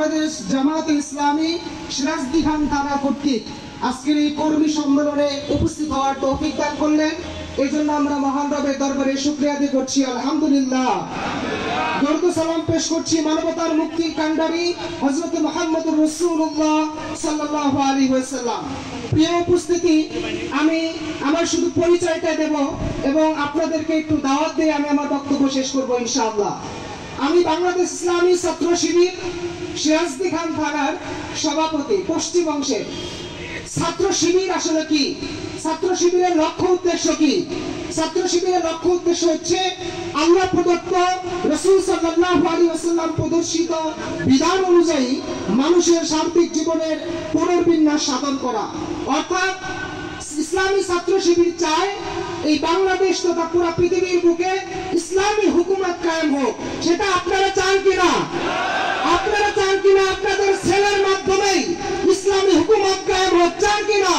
বাংলাদেশ জামায়াতে ইসলামী সিরাজদি খান থানা কর্তৃক আজকের এই কর্মী সম্মেলনে উপস্থিত হওয়ার তৌফিক দান করলেন। এই জন্য আমরা মহান রবের দরবারে শুকরিয়া আদায় করছি, আলহামদুলিল্লাহ। দরুদ সালাম পেশ করছি মানবতার মুক্তির কাণ্ডারী হযরত মুহাম্মদুর রাসূলুল্লাহ সাল্লাল্লাহু আলাইহি ওয়াসাল্লাম। প্রিয় উপস্থিতি, আমি আমার শুধু পরিচয়টা দেব এবং আপনাদেরকে একটু দাওয়াত দিয়ে আমি আমার বক্তব্য শেষ করব ইনশাআল্লাহ। আমি বাংলাদেশ ইসলামী ছাত্র শিবির সিরাজদি খান থানার সভাপতি, পশ্চিম অংশের। ছাত্র শিবির আসলে কি? ছাত্র শিবিরের লক্ষ্য উদ্দেশ্য কি? ছাত্র শিবিরের লক্ষ্য উদ্দেশ্য হচ্ছে আল্লাহ প্রদত্ত, রাসূল সাল্লাল্লাহু আলাইহি ওয়াসাল্লাম প্রদর্শিত বিধান অনুযায়ী মানুষের সার্বিক জীবনের পুনর্বিন্যাস সাধন করা। অর্থাৎ ইসলামী ছাত্র শিবির চায় এই বাংলাদেশ তথা পুরো পৃথিবীর বুকে ইসলামী হুকুমত কায়েম হোক। সেটা আপনারা চান কিনা? আপনারা চান কিনা আপনাদের ছেলের মাধ্যমে ইসলামী হুকুমত কায়েম হোক? চান কিনা?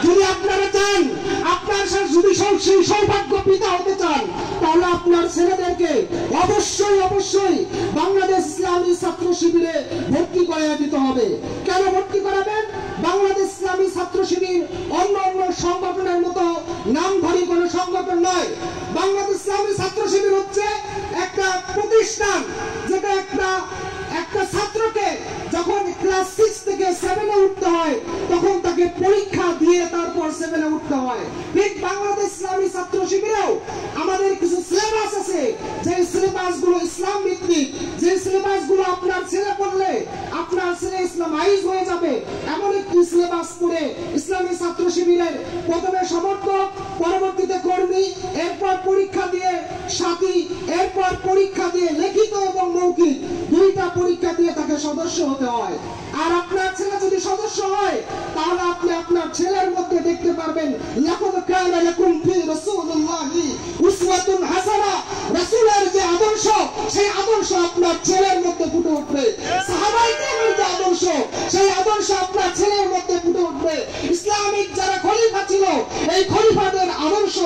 যদি আপনারা চান, আপনার যদি সেই সৌভাগ্য পিতা হতে চান, তাহলে আপনার ছেলেদেরকে অবশ্যই অবশ্যই বাংলাদেশ ইসলামী ছাত্র শিবিরে ভর্তি করাইয়া দিতে হবে। কেন ভর্তি করাবেন? বাংলাদেশ ইসলামী ছাত্র শিবির অন্য অন্য সংগঠনের মতো নামধারী কোনো সংগঠন নয়। বাংলাদেশ ইসলামী ছাত্র শিবির হচ্ছে একটা প্রতিষ্ঠান, যেটা একটা ছাত্রকে যখন ক্লাস 6 থেকে 7 এ উঠতে হয় তখন তাকে পরীক্ষা দিয়ে তারপর 7 এ উঠতে হয়। ঠিক বাংলাদেশ ইসলামী ছাত্র শিবিরেও আমাদের কিছু সিলেবাস আছে, যে সিলেবাস গুলো ইসলাম ভিত্তিক, যে সিলেবাস গুলো আপনার ছেলে পড়লে আপনার ছেলে ইসলামাইজ হয়ে যাবে, এমন একটি সিলেবাস পড়ে ইসলামী ছাত্র শিবিরের প্রথমে সমর্থক, পরবর্তীতে কর্মী, এরপর পরীক্ষা দিয়ে সাথী, এরপর পরীক্ষা দিয়ে লিখিত এবং মৌখিক দুইটা পরীক্ষা দিয়ে তাকে সদস্য হতে হয়। আর আপনার ছেলে যদি সদস্য হয়, তাহলে আপনি আপনার ছেলের মধ্যে দেখতে পারবেন লাকাদ কানা লাকুম ফি রাসূলিল্লাহি উসওয়াতুন হাসানাহ। রাসূলের যে আদর্শ, সেই আদর্শ আপনার ছেলের মধ্যে ফুটে উঠবে। সাহাবায়ে কেরামের যে আদর্শ, সেই আদর্শ আপনার ছেলের মধ্যে ফুটে উঠবে। ইসলামিক যারা খলিফা ছিল, এই খলিফাদের আদর্শ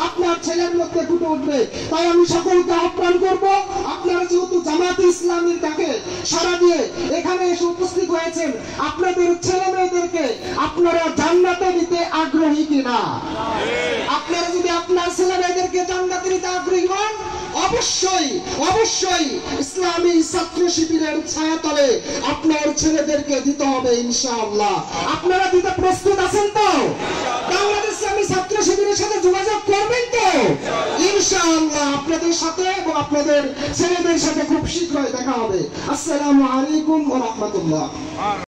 আপনার ছেলের মধ্যে ফুটে উঠবে। তাই আমি সকলকে আহ্বান করব, আপনারা যেহেতু জামায়াতে ইসলামীর ডাকে সাড়া দিয়ে এখানে এসে উপস্থিত হয়েছেন, আপনাদের ছেলে মেয়েদেরকে আপনারা জান্নাতে নিতে আগ্রহী কিনা? আপনারা যদি আপনার ছেলে মেয়েদেরকে জান্নাতে নিতে আগ্রহী হন, অবশ্যই অবশ্যই ইসলামী ছাত্র শিবিরের ছায়াতলে আপনার ছেলেদেরকে দিতে হবে ইনশাআল্লাহ। আপনারা দিতে প্রস্তুত আছেন তো? বাংলাদেশ ইসলামী ছাত্র শিবিরের সাথে যোগাযোগ করবেন তো? ইনশাআল্লাহ আপনাদের সাথে এবং আপনাদের ছেলেদের সাথে খুব শীঘ্রই দেখা হবে। আসসালামু আলাইকুম ওয়া রাহমাতুল্লাহ।